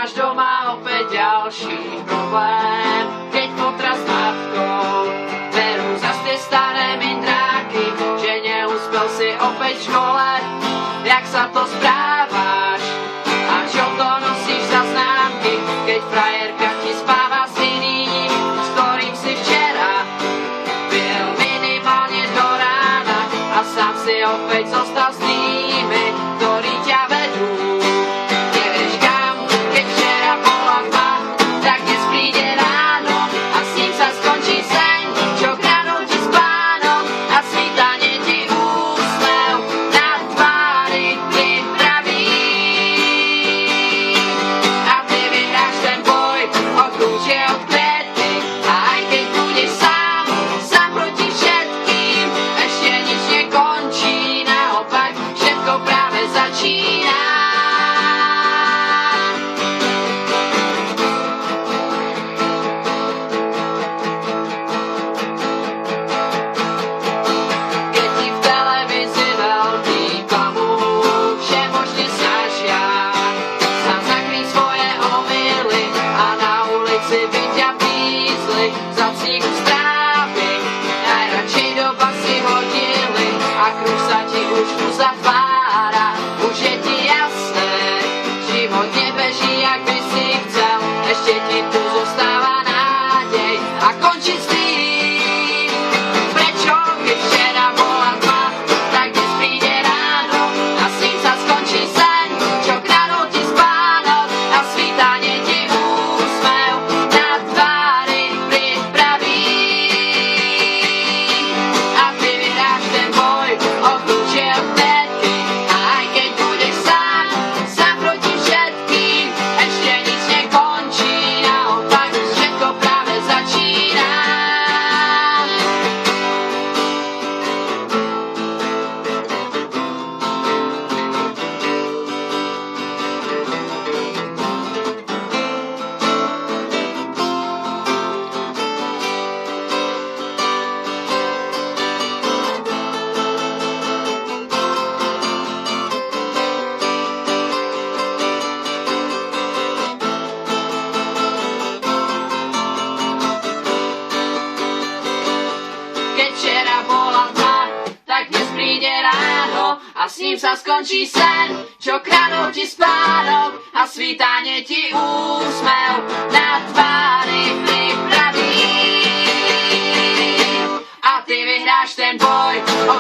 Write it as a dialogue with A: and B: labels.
A: máš doma opäť ďalší problém. Keď potras s matkou berú zas tie staré mindráky, že neúspel si opäť v škole. Jak sa to správaš? A čo to nosíš za známky, keď frajerka ti spáva s iným, s ktorým si včera pil minimálne do rána a sám si opäť zostal s tými, ktorí ťa vedú. Nevieš kam, keď včera bola tma, tak dnes príde ráno a s ním sa skončí sen, čo kradol ti spánok a svítanie ti úsmev na tvári pripraví. A ty vyhráš ten boj o kľúče od klietky, a aj keď budeš sám proti všetkým, ešte nič nekončí, naopak všetko práve začína. Keď ti v televízii veľký klamú, všemožne snažia sa zakrýť svoje omyly a na ulici by ťa písli za cíku strávy, najradšej do basy hodili a kruh sa ti už uzatvára. Už je ti jasné, život nebeží, jak by si chcel, ešte ti tu zostáva nádej a končí s tým. Prečo, keď včera bola tma, tak dnes príde ráno a s ním sa skončí sen, čo kradol ti spánok a svítanie ti úsmev na tvári pripraví. A ty vyhráš ten boj o kľúče od klietky, a aj keď budeš sám proti všetkým, ešte nič nekončí, naopak všetko práve začína. Keď včera bola tma, tak dnes príde ráno a s ním sa skončí sen, čo kradol ti spánok a svítanie ti úsmev na tvári pripraví. A ty vyhráš ten boj o